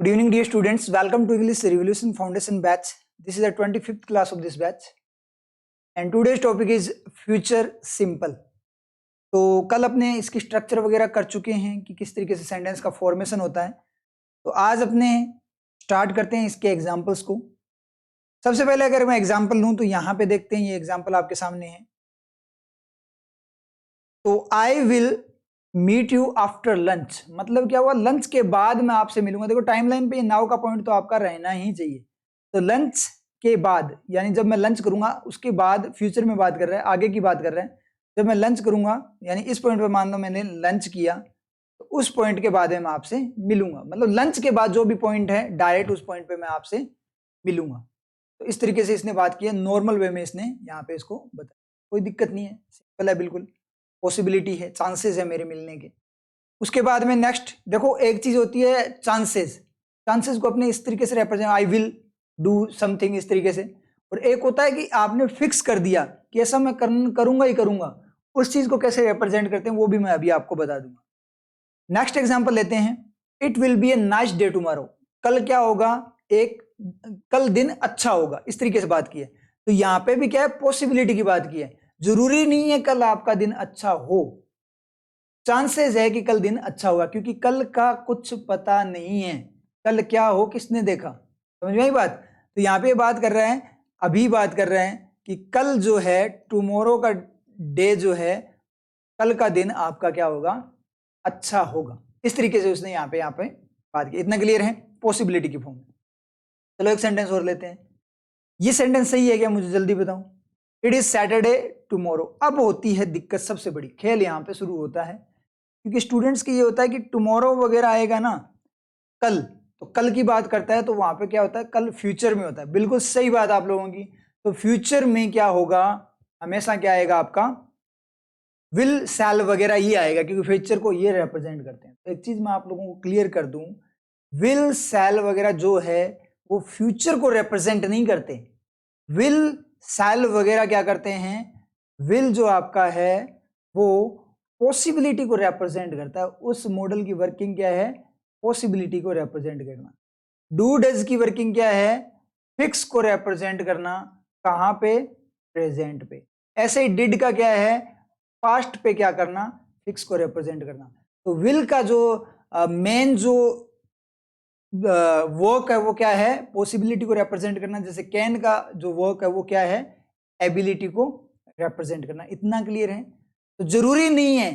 Good evening, dear students. Welcome to English Revolution Foundation batch. This is the 25th class of this batch. And today's topic is future simple. तो कल अपने इसकी structure वगैरह कर चुके हैं कि किस तरीके से सेंटेंस का फॉर्मेशन होता है। तो आज अपने स्टार्ट करते हैं इसके एग्जांपल्स को। सबसे पहले अगर मैं एग्जांपल लूं तो यहाँ पे देखते हैं, ये एग्जांपल आपके सामने है। तो I will meet you after lunch, मतलब क्या हुआ, लंच के बाद मैं आपसे मिलूंगा। देखो टाइमलाइन पे नाउ का पॉइंट तो आपका रहना ही चाहिए। तो लंच के बाद यानी जब मैं लंच करूंगा उसके बाद, फ्यूचर में बात कर रहा है, आगे की बात कर रहा है। जब मैं लंच करूंगा यानी इस पॉइंट पे मान लो मैंने लंच किया, तो उस पॉइंट के बाद मैं आपसे मिलूंगा। मतलब लंच के बाद जो भी पॉइंट है डायरेक्ट उस पॉइंट पे मैं आपसे मिलूंगा। तो इस तरीके से इसने बात की है, नॉर्मल वे में इसने यहाँ पे इसको बताया। कोई दिक्कत नहीं है, सिंपल है, बिल्कुल पॉसिबिलिटी है, चांसेस है मेरे मिलने के। उसके बाद में नेक्स्ट देखो, एक चीज होती है चांसेस, चांसेस को अपने इस तरीके से represent, I will do something इस तरीके से। और एक होता है कि आपने फिक्स कर दिया कि ऐसा मैं करूंगा ही करूंगा, उस चीज को कैसे रिप्रेजेंट करते हैं वो भी मैं अभी आपको बता दूंगा। नेक्स्ट एग्जांपल लेते हैं, it will be a nice day tomorrow, कल क्या होगा, कल दिन अच्छा होगा, इस तरीके से बात की है। तो यहाँ पे भी क्या है, पॉसिबिलिटी की बात की है। जरूरी नहीं है कल आपका दिन अच्छा हो, चांसेस है कि कल दिन अच्छा होगा, क्योंकि कल का कुछ पता नहीं है, कल क्या हो किसने देखा। समझ में आई बात। तो यहाँ पे बात कर रहे हैं, अभी बात कर रहे हैं कि कल जो है, टुमारो का डे जो है, कल का दिन आपका क्या होगा, अच्छा होगा। इस तरीके से उसने यहाँ पे बात की। इतना क्लियर है पॉसिबिलिटी की फॉर्म में। चलो एक सेंटेंस और लेते हैं। ये सेंटेंस सही है क्या, मुझे जल्दी बताऊं। It is Saturday tomorrow. अब होती है दिक्कत, सबसे बड़ी खेल यहाँ पे शुरू होता है, क्योंकि स्टूडेंट्स की ये होता है कि टुमारो वगैरह आएगा ना कल, तो कल की बात करता है, तो वहां पे क्या होता है, कल फ्यूचर में होता है। बिल्कुल सही बात आप लोगों की। तो फ्यूचर में क्या होगा, हमेशा क्या आएगा आपका, विल शैल वगैरह ये आएगा, क्योंकि फ्यूचर को ये रिप्रेजेंट करते हैं। तो एक चीज मैं आप लोगों को क्लियर कर दूं, विल शैल वगैरह जो है वो फ्यूचर को रिप्रेजेंट नहीं करते। विल शैल वगैरह क्या करते हैं, विल जो आपका है वो पॉसिबिलिटी को रिप्रेजेंट करता है। उस मॉडल की वर्किंग क्या है, पॉसिबिलिटी को रिप्रेजेंट करना। डू डज की वर्किंग क्या है, फिक्स को रिप्रेजेंट करना। कहां पे, प्रेजेंट पे। ऐसे ही डिड का क्या है, पास्ट पे क्या करना, फिक्स को रिप्रेजेंट करना। तो विल का जो मेन जो वर्क है वो क्या है, पॉसिबिलिटी को रिप्रेजेंट करना। जैसे कैन का जो वर्क है वो क्या है, एबिलिटी को रिप्रेजेंट करना। इतना क्लियर है। तो जरूरी नहीं है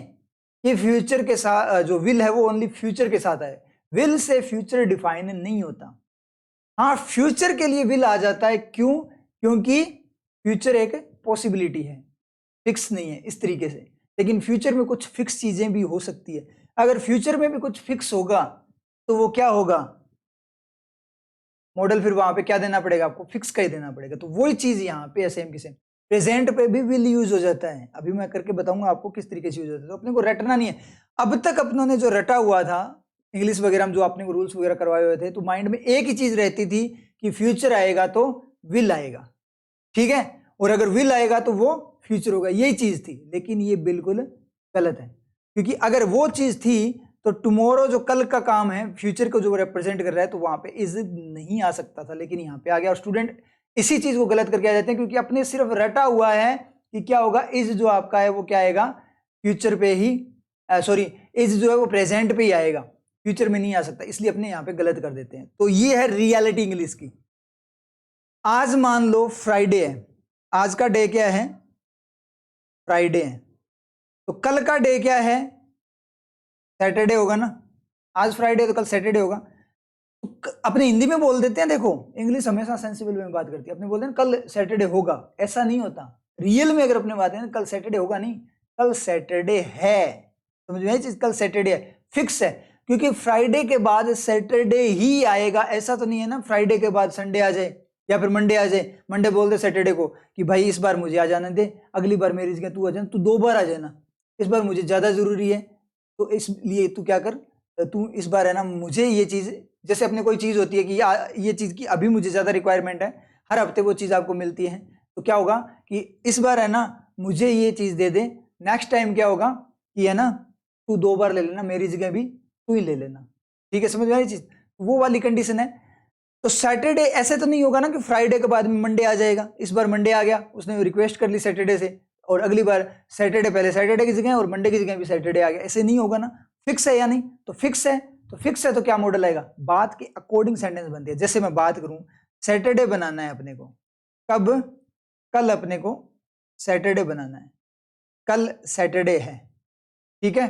कि फ्यूचर के साथ जो विल है वो ओनली फ्यूचर के साथ है। विल से फ्यूचर डिफाइन नहीं होता। हाँ, फ्यूचर के लिए विल आ जाता है, क्यों, क्योंकि फ्यूचर एक पॉसिबिलिटी है, फिक्स नहीं है इस तरीके से। लेकिन फ्यूचर में कुछ फिक्स चीजें भी हो सकती है। अगर फ्यूचर में भी कुछ फिक्स होगा तो वो क्या होगा, मॉडल फिर वहां पे क्या देना पड़ेगा आपको, फिक्स का ही देना पड़ेगा। तो वही चीज यहाँ पे सेम की सेम। प्रेजेंट पे भी विल यूज हो जाता है, अभी मैं करके बताऊंगा आपको किस तरीके से यूज होता है। तो अपने को रटना नहीं है। अब तक अपनों ने जो रटा हुआ था इंग्लिश वगैरह में, जो अपने को रूल्स वगैरह करवाए हुए थे, तो माइंड में एक ही चीज रहती थी कि फ्यूचर आएगा तो विल आएगा, ठीक है, और अगर विल आएगा तो वो फ्यूचर होगा, यही चीज थी। लेकिन ये बिल्कुल गलत है, क्योंकि अगर वो चीज थी तो टुमारो जो कल का काम है, फ्यूचर को जो रिप्रेजेंट कर रहा है, तो वहां पे इज नहीं आ सकता था, लेकिन यहाँ पे आ गया। और स्टूडेंट इसी चीज को गलत करके आ जाते हैं, क्योंकि अपने सिर्फ रटा हुआ है कि क्या होगा, इज जो आपका है वो क्या आएगा, फ्यूचर पे ही, सॉरी, इज जो है वो प्रेजेंट पे ही आएगा, फ्यूचर में नहीं आ सकता, इसलिए अपने यहाँ पे गलत कर देते हैं। तो ये है रियलिटी इंग्लिश की। आज मान लो फ्राइडे है, आज का डे क्या है, फ्राइडे है, तो कल का डे क्या है, सैटरडे होगा ना। आज फ्राइडे तो कल सैटरडे होगा। तो अपने हिंदी में बोल देते हैं, देखो इंग्लिश हमेशा सेंसिबल में बात करती है, अपने बोलते हैं कल सैटरडे होगा, ऐसा नहीं होता। रियल में अगर अपने बात है कल सैटरडे होगा नहीं, कल सैटरडे है। समझ में चीज, कल सैटरडे है, फिक्स है, क्योंकि फ्राइडे के बाद सैटरडे ही आएगा। ऐसा तो नहीं है ना फ्राइडे के बाद संडे आ जाए या फिर मंडे आ जाए। मंडे बोल दे सैटरडे को कि भाई इस बार मुझे आ जाने दे, अगली बार मेरी जगह तू आ जाना, तू 2 बार आ जाना, इस बार मुझे ज्यादा जरूरी है, तो इसलिए तू क्या कर, तू इस बार है ना मुझे ये चीज, जैसे अपने कोई चीज होती है कि ये चीज की अभी मुझे ज्यादा रिक्वायरमेंट है, हर हफ्ते वो चीज आपको मिलती है, तो क्या होगा कि इस बार है ना मुझे ये चीज दे दे, नेक्स्ट टाइम क्या होगा कि है ना तू 2 बार ले लेना, मेरी जगह भी तू ही ले लेना, ठीक है, समझ में आई चीज। वो वाली कंडीशन है। तो सैटरडे ऐसे तो नहीं होगा ना कि फ्राइडे के बाद में मंडे आ जाएगा। इस बार मंडे आ गया, उसने रिक्वेस्ट कर ली सैटरडे से, और अगली बार सैटरडे पहले सैटरडे की जगह और मंडे की जगह भी सैटरडे आ गया, ऐसे नहीं होगा ना। फिक्स है या नहीं? तो फिक्स है, तो फिक्स है तो क्या मॉडल आएगा? बात के अकॉर्डिंग सेंटेंस बनती है। जैसे मैं बात करूं, सैटरडे बनाना है अपने को, कब? कल अपने को सैटरडे बनाना है, कल सैटरडे है, ठीक है।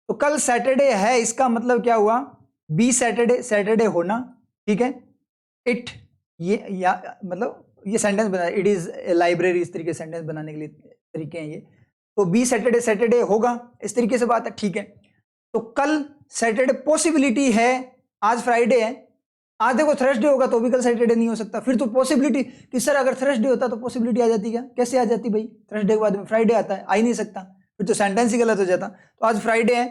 तो कल सैटरडे है, इसका मतलब क्या हुआ? बी सैटरडे, सैटरडे होना, ठीक है। इट, ये या मतलब ये सेंटेंस बना, इट इज ए लाइब्रेरी, इस तरीके से सेंटेंस बनाने के लिए तरीके हैं ये। तो बी सैटरडे, सैटरडे होगा, इस तरीके से बात है, ठीक है। तो कल सैटरडे पॉसिबिलिटी है, आज फ्राइडे है, आज देखो थर्सडे होगा तो भी कल सैटरडे नहीं हो सकता। फिर तो पॉसिबिलिटी कि सर अगर थर्सडे होता तो पॉसिबिलिटी आ जाती क्या? कैसे आ जाती भाई? थर्सडे के बाद में फ्राइडे आता है, आ ही नहीं सकता, फिर तो सेंटेंस ही गलत हो जाता। तो आज फ्राइडे है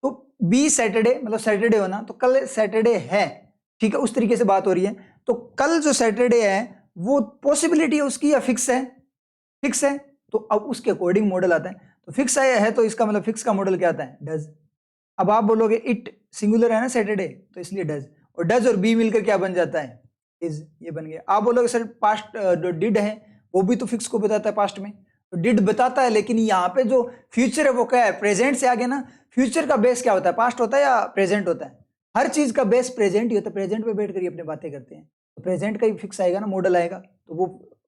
तो बी सैटरडे मतलब सैटरडे होना, तो कल सैटरडे है, ठीक है, उस तरीके से बात हो रही है। तो कल जो सैटरडे है वो पॉसिबिलिटी है उसकी या फिक्स है? फिक्स है, तो अब उसके अकॉर्डिंग मॉडल आता है। तो फिक्स है तो इसका मतलब फिक्स का मॉडल क्या आता है? डज। अब आप बोलोगे इट सिंगुलर है ना सैटरडे, तो इसलिए डज, और डज और बी मिलकर क्या बन जाता है? इज, ये बन गया। आप बोलोगे सर पास्ट जो डिड है वो भी तो फिक्स को बताता है पास्ट में, तो डिड बताता है, लेकिन यहाँ पे जो फ्यूचर है वो क्या है? प्रेजेंट से आगे ना। फ्यूचर का बेस क्या होता है? पास्ट होता है या प्रेजेंट होता है? हर चीज का बेस प्रेजेंट ही होता है, प्रेजेंट पे बैठ कर ही अपने बातें करते हैं, तो प्रेजेंट का ही फिक्स आएगा ना, मॉडल आएगा। तो वो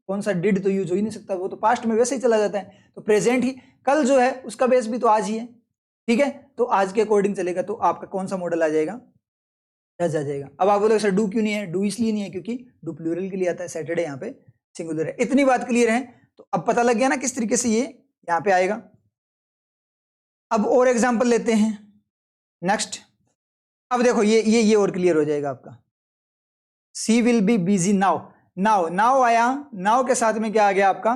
कौन सा डिड तो यूज हो ही नहीं सकता, वो तो पास्ट में वैसे ही चला जाता है, तो प्रेजेंट ही। कल जो है उसका बेस भी तो आज ही है, ठीक है, तो आज के अकॉर्डिंग चलेगा, तो आपका कौन सा मॉडल आ जाएगा? डज आ जाएगा। अब आप बोलोगे सर डू क्यों नहीं है? डू इसलिए नहीं है क्योंकि डू प्लूरल के लिए आता है, सैटरडे यहाँ पे सिंगुलर है। इतनी बात क्लियर है? तो अब पता लग गया ना किस तरीके से ये यहाँ पे आएगा। अब और एग्जांपल लेते हैं नेक्स्ट। अब देखो ये और क्लियर हो जाएगा आपका। She will be busy now, now now आया, नाउ के साथ में क्या आ गया आपका?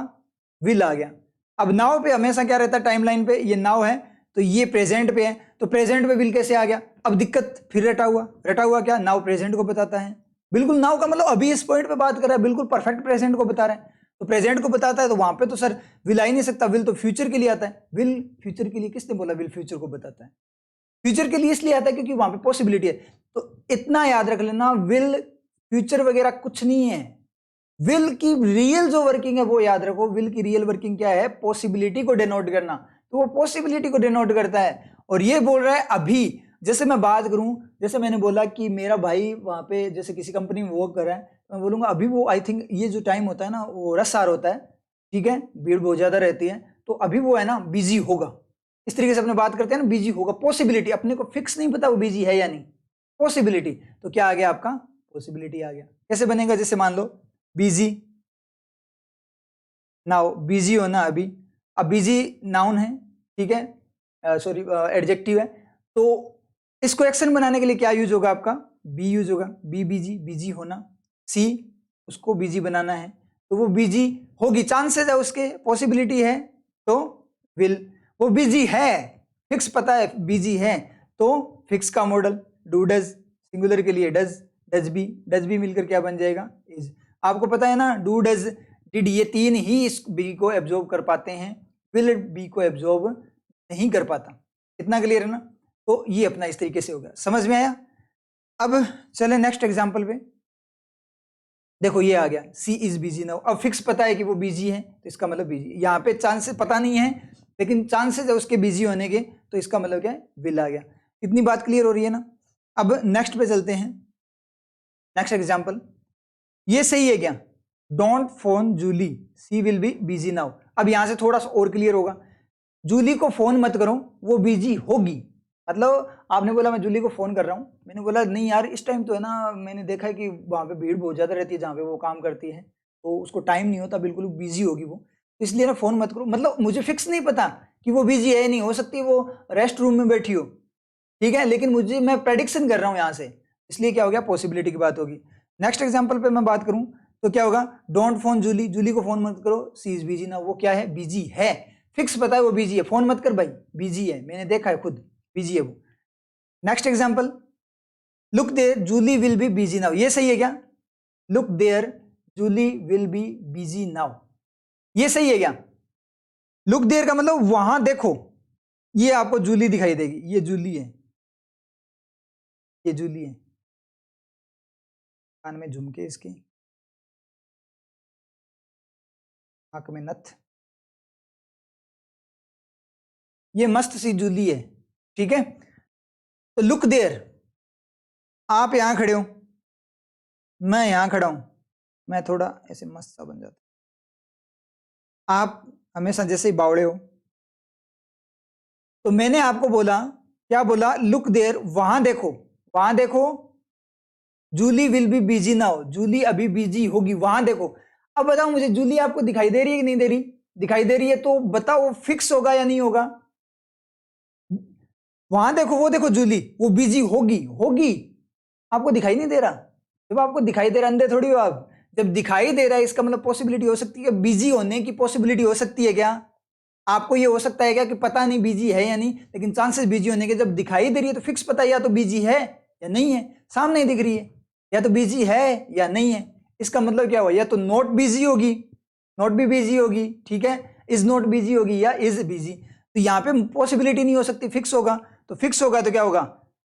विल आ गया। अब नाउ पे हमेशा क्या रहता है टाइमलाइन पे? ये नाउ है तो ये प्रेजेंट पे है, तो प्रेजेंट पे विल कैसे आ गया? अब दिक्कत फिर रटा हुआ क्या? नाउ प्रेजेंट को बताता है, बिल्कुल नाउ का मतलब अभी इस पॉइंट पे बात कर रहा है, बिल्कुल परफेक्ट प्रेजेंट को बता रहा है, तो प्रेजेंट को बताता है, तो वहां पे तो सर विल आ ही नहीं सकता, विल तो फ्यूचर के लिए आता है। विल फ्यूचर के लिए किसने बोला? विल फ्यूचर को बताता है। फ्यूचर के लिए इसलिए आता है क्योंकि वहां पे पॉसिबिलिटी है। तो इतना याद रख लेना, विल फ्यूचर वगैरह कुछ नहीं है। विल की रियल जो वर्किंग है वो याद रखो। विल की रियल वर्किंग क्या है? पॉसिबिलिटी को डिनोट करना, तो वो पॉसिबिलिटी को डिनोट करता है। और ये बोल रहा है अभी। जैसे मैं बात करूं, जैसे मैंने बोला कि मेरा भाई वहां पे जैसे किसी कंपनी में वर्क कर रहा है, तो मैं बोलूंगा अभी वो, आई थिंक ये जो टाइम होता है ना वो रस आर होता है, ठीक है, भीड़ बहुत ज्यादा रहती है, तो अभी वो है ना बिजी होगा। इस तरीके से अपने बात करते हैं ना, बिजी होगा। पॉसिबिलिटी, अपने को फिक्स नहीं पता वो बिजी है या नहीं, पॉसिबिलिटी। तो क्या आ गया आपका? पॉसिबिलिटी आ गया। कैसे बनेगा? जैसे मान लो बिजी, नाउ बिजी होना अभी, अब बिजी नाउन है, ठीक है, सॉरी एडजेक्टिव है, तो इसको एक्शन बनाने के लिए क्या यूज होगा आपका? बी यूज होगा। बी बिजी, बिजी होना। सी, उसको बिजी बनाना है, तो वो बिजी होगी, चांसेस है उसके, पॉसिबिलिटी है, तो विल। वो बिजी है, फिक्स पता है बिजी है, तो फिक्स का मॉडल डू डज, सिंगुलर के लिए डज, डज बी मिलकर क्या बन जाएगा? इज। आपको पता है ना डू डज डिड ये तीन ही इस बी को एब्जॉर्ब कर पाते हैं, विल बी को एब्जॉर्ब नहीं कर पाता। इतना क्लियर है ना? तो ये अपना इस तरीके से हो गया, समझ में आया? अब चले नेक्स्ट एग्जांपल पे। देखो ये आ गया, सी इज बिजी नाउ। अब फिक्स पता है कि वो बिजी है, तो इसका मतलब बिजी। यहाँ पे चांसेस पता नहीं है, लेकिन चांसेस है उसके बिजी होने के, तो इसका मतलब क्या है? विल आ गया। इतनी बात क्लियर हो रही है ना? अब नेक्स्ट पे चलते हैं, नेक्स्ट एग्जाम्पल। ये सही है क्या? Don't phone Julie, she will be busy now. अब यहां से थोड़ा सा और क्लियर होगा। जूली को फोन मत करो, वो बिजी होगी। मतलब आपने बोला मैं जूली को फोन कर रहा हूं, मैंने बोला नहीं यार इस टाइम तो है ना, मैंने देखा है कि वहां पे भीड़ बहुत ज्यादा रहती है जहां पे वो काम करती है, तो उसको टाइम नहीं होता, बिल्कुल बिजी होगी वो, तो इसलिए ना फोन मत करो। मतलब मुझे फिक्स नहीं पता कि वो बिजी है, नहीं हो सकती वो रेस्ट रूम में बैठी हो, ठीक है, लेकिन मुझे, मैं प्रेडिक्शन कर रहा हूं यहां से, इसलिए क्या हो गया? पॉसिबिलिटी की बात होगी। नेक्स्ट एग्जाम्पल पे मैं बात करूं तो क्या होगा? डोंट फोन जूली, जूली को फोन मत करो, सी इज बिजी ना। वो क्या है? बिजी है, फिक्स पता है वो बिजी है, फोन मत कर भाई, बिजी है, मैंने देखा है खुद, बिजी है वो। Next example, look there Julie will be busy now. ये सही है क्या? Look there Julie will be busy now, ये सही है क्या? लुक देयर का मतलब वहां देखो, ये आपको जूली दिखाई देगी, ये जूली है, ये जूली है, कान में झुमके इसके, आंख में नथ, ये मस्त सी जूली है, ठीक है। तो लुक देयर, आप यहां खड़े हो, मैं यहां खड़ा हूं, मैं थोड़ा ऐसे मस्त सा बन जाता, आप हमेशा जैसे ही बावड़े हो। तो मैंने आपको बोला, क्या बोला, लुक देयर, वहां देखो, वहां देखो, Julie will be busy now, Julie अभी बिजी होगी, वहां देखो। अब बताओ मुझे, जूली आपको दिखाई दे रही है कि नहीं दे रही? दिखाई दे रही है, तो बताओ फिक्स होगा या नहीं होगा? वहां देखो, वो देखो जूली, वो बिजी होगी, होगी, आपको दिखाई नहीं दे रहा। जब आपको दिखाई दे रहा, अंधे थोड़ी हो आप। जब दिखाई दे रहा है इसका मतलब पॉसिबिलिटी हो सकती है, बिजी होने की पॉसिबिलिटी हो सकती है क्या? आपको ये हो सकता है क्या कि पता नहीं बिजी है या नहीं, लेकिन चांसेस बिजी होने के, जब दिखाई दे रही है तो फिक्स पता है या तो बिजी है या नहीं है, सामने ही दिख रही है, या तो बिजी है या नहीं है। इसका मतलब क्या हुआ, या तो नॉट बिजी होगी, नॉट भी बिजी होगी, ठीक है, इज नॉट बिजी होगी या इज बिजी। तो यहाँ पे पॉसिबिलिटी नहीं हो सकती, फिक्स होगा। तो फिक्स होगा तो क्या होगा,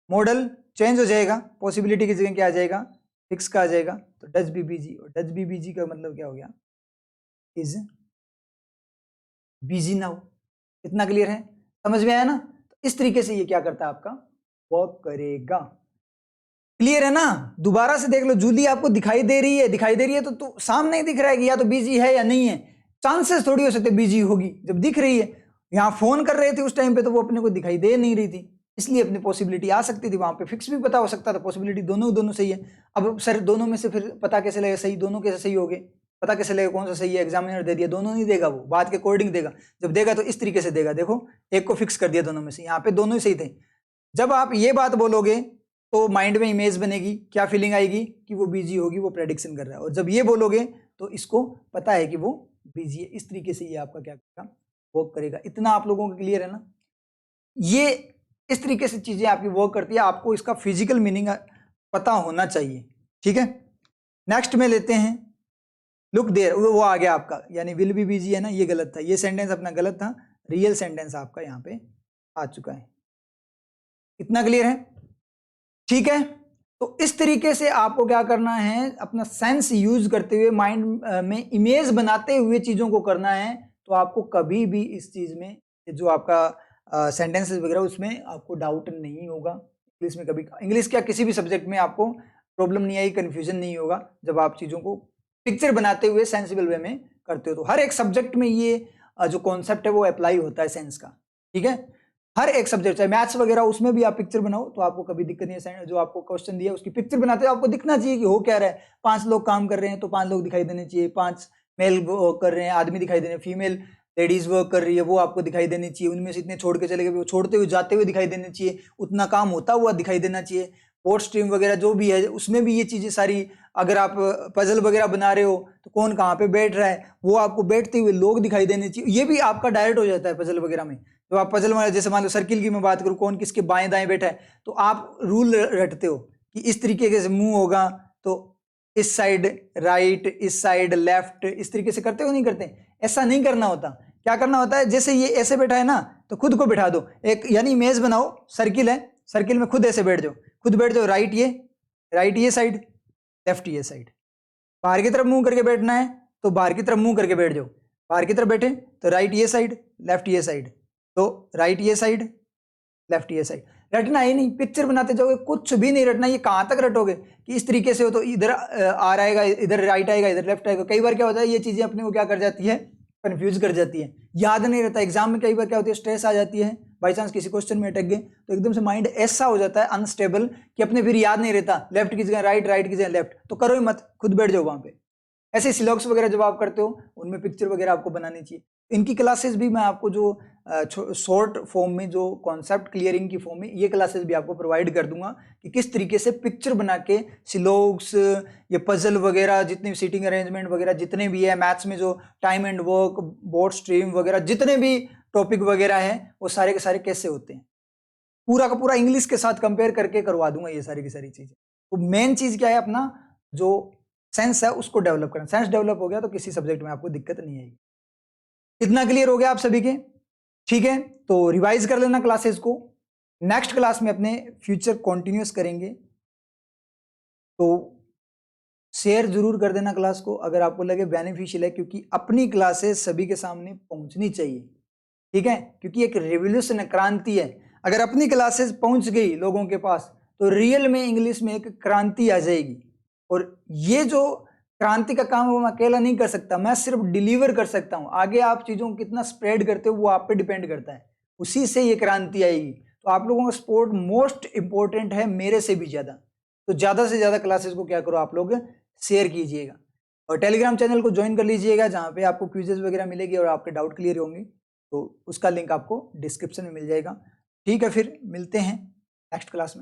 मॉडल चेंज हो जाएगा, पॉसिबिलिटी की जगह क्या आ जाएगा, फिक्स का आ जाएगा। तो डज बी बिजी, और डज बी बिजी का मतलब क्या हो गया, इज बिजी ना हो। इतना क्लियर है, समझ में आया ना? तो इस तरीके से ये क्या करता है, आपका वर्क करेगा। क्लियर है ना? दोबारा से देख लो, जूली आपको दिखाई दे रही है, दिखाई दे रही है तो सामने ही दिख रहा है कि या तो बिजी है या नहीं है। चांसेस थोड़ी हो सकते बिजी होगी, जब दिख रही है। यहां फोन कर रहे थे उस टाइम पे तो वो अपने को दिखाई दे नहीं रही थी, इसलिए अपनी पॉसिबिलिटी आ सकती थी, वहां पे फिक्स भी पता हो सकता था, पॉसिबिलिटी दोनों दोनों सही है। अब सर दोनों में से फिर पता कैसे लगेगा सही, दोनों कैसे सही हो गए, पता कैसे लगेगा कौन सा सही है? एग्जामिनर दे दिया, दोनों नहीं देगा, वो बात के अकॉर्डिंग देगा। जब देगा तो इस तरीके से देगा, देखो एक को फिक्स कर दिया दोनों में से, यहाँ पे दोनों ही सही थे। जब आप ये बात बोलोगे तो माइंड में इमेज बनेगी, क्या फीलिंग आएगी कि वो बिजी होगी, वो प्रेडिक्शन कर रहा है। और जब ये बोलोगे तो इसको पता है कि वो बिजी है। इस तरीके से ये आपका क्या करेगा, वर्क करेगा। इतना आप लोगों को क्लियर है ना? ये इस तरीके से चीजें आपकी वर्क करती है, आपको इसका फिजिकल मीनिंग पता होना चाहिए, ठीक है। नेक्स्ट में लेते हैं, लुक देयर, वो आ गया आपका, यानी विल बी बिजी है ना, ये गलत था, ये सेंटेंस अपना गलत था, रियल सेंटेंस आपका यहाँ पे आ चुका है। इतना क्लियर है, ठीक है। तो इस तरीके से आपको क्या करना है, अपना सेंस यूज करते हुए, माइंड में इमेज बनाते हुए चीजों को करना है। तो आपको कभी भी इस चीज में, जो आपका सेंटेंसेस वगैरह, उसमें आपको डाउट नहीं होगा। इंग्लिश में कभी, इंग्लिश क्या किसी भी सब्जेक्ट में आपको प्रॉब्लम नहीं आई, कंफ्यूजन नहीं होगा, जब आप चीजों को पिक्चर बनाते हुए सेंसिबल वे में करते हो। तो हर एक सब्जेक्ट में ये जो कॉन्सेप्ट है वो अप्लाई होता है सेंस का, ठीक है। हर एक सब्जेक्ट, चाहे मैथ्स वगैरह, उसमें भी आप पिक्चर बनाओ तो आपको कभी दिक्कत नहीं है। जो आपको क्वेश्चन दिया उसकी पिक्चर बनाते हो, आपको दिखना चाहिए कि हो क्या रहा है। 5 लोग काम कर रहे हैं तो 5 लोग दिखाई देने चाहिए, 5 मेल वर्क कर रहे हैं, आदमी दिखाई देने, फीमेल लेडीज वर्क कर रही है, वो आपको दिखाई देनी चाहिए। उनमें से इतने छोड़ के चले गए, वो छोड़ते हुए जाते हुए दिखाई देने चाहिए, उतना काम होता हुआ दिखाई देना चाहिए। पोर्ट स्ट्रीम वगैरह जो भी है उसमें भी ये चीजें सारी, अगर आप पजल वगैरह बना रहे हो तो कौन कहाँ पे बैठ रहा है वो आपको बैठते हुए लोग दिखाई देने चाहिए। ये भी आपका डायरेक्ट हो जाता है पजल वगैरह में। तो आप पजल में, जैसे मान लो सर्किल की मैं बात करूं, कौन किसके बाएं दाएं बैठा है, तो आप रूल रटते हो कि इस तरीके से मुंह होगा तो इस साइड राइट, इस साइड लेफ्ट, इस तरीके से करते हो नहीं करते? ऐसा नहीं करना होता। क्या करना होता है, जैसे ये ऐसे बैठा है ना तो खुद को बैठा दो एक, यानी इमेज बनाओ, सर्किल है, सर्किल में खुद ऐसे बैठ जाओ, खुद बैठ जाओ। राइट ये साइड, लेफ्ट ये साइड। बाहर की तरफ मुंह करके बैठना है तो बाहर की तरफ मुंह करके बैठ जाओ। बाहर की तरफ बैठे तो राइट ये साइड, लेफ्ट ये साइड, तो राइट ये साइड, लेफ्ट ये साइड। रटना ही नहीं, पिक्चर बनाते जाओगे, कुछ भी नहीं रटना। ये कहाँ तक रटोगे कि इस तरीके से हो तो इधर आ रहेगा, इधर राइट आएगा, इधर लेफ्ट आएगा। कई बार क्या होता है, ये चीजें अपने को क्या कर जाती है, कंफ्यूज कर जाती है, याद नहीं रहता। एग्जाम में कई बार क्या होती है, स्ट्रेस आ जाती है, बाई चांस किसी क्वेश्चन में अटक गए तो एकदम से माइंड ऐसा हो जाता है अनस्टेबल कि अपने फिर याद नहीं रहता, लेफ्ट की जगह राइट, राइट की जगह लेफ्ट। तो करो ही मत, खुद बैठ जाओ वहां पे। ऐसे सिलॉक्स वगैरह जब आप करते हो उनमें पिक्चर वगैरह आपको बनानी चाहिए। इनकी क्लासेस भी मैं आपको जो शॉर्ट फॉर्म में, जो कॉन्सेप्ट क्लियरिंग की फॉर्म में, ये क्लासेस भी आपको प्रोवाइड कर दूंगा कि किस तरीके से पिक्चर बना के सिलॉक्स, ये पजल वगैरह, जितने सीटिंग अरेंजमेंट वगैरह जितने भी है, मैथ्स में जो time and work, board stream वगैरह जितने भी टॉपिक वगैरह हैं वो सारे के सारे कैसे होते हैं, पूरा का पूरा इंग्लिश के साथ कंपेयर करके करवा दूंगा ये सारी की सारी चीजें। तो मेन चीज क्या है, अपना जो सेंस है उसको डेवलप करना। सेंस डेवलप हो गया तो किसी सब्जेक्ट में आपको दिक्कत नहीं आएगी। इतना क्लियर हो गया आप सभी के? ठीक है, तो रिवाइज कर लेना क्लासेस को। नेक्स्ट क्लास में अपने फ्यूचर कंटिन्यूस करेंगे। तो शेयर जरूर कर देना क्लास को अगर आपको लगे बेनिफिशियल है, क्योंकि अपनी क्लासेस सभी के सामने पहुंचनी चाहिए, ठीक है, क्योंकि एक रिवोल्यूशन है, क्रांति है। अगर अपनी क्लासेस पहुंच गई लोगों के पास तो रियल में इंग्लिश में एक क्रांति आ जाएगी। और ये जो क्रांति का काम वो मैं अकेला नहीं कर सकता, मैं सिर्फ डिलीवर कर सकता हूँ। आगे आप चीजों को कितना स्प्रेड करते हो वो आप पे डिपेंड करता है, उसी से ये क्रांति आएगी। तो आप लोगों का सपोर्ट मोस्ट इंपॉर्टेंट है, मेरे से भी ज्यादा। तो ज्यादा से ज्यादा क्लासेस को क्या करो आप लोग शेयर कीजिएगा, और टेलीग्राम चैनल को ज्वाइन कर लीजिएगा जहाँ पे आपको क्विजेज वगैरह मिलेगी और आपके डाउट क्लियर होंगे। तो उसका लिंक आपको डिस्क्रिप्शन में मिल जाएगा। ठीक है, फिर मिलते हैं नेक्स्ट क्लास में।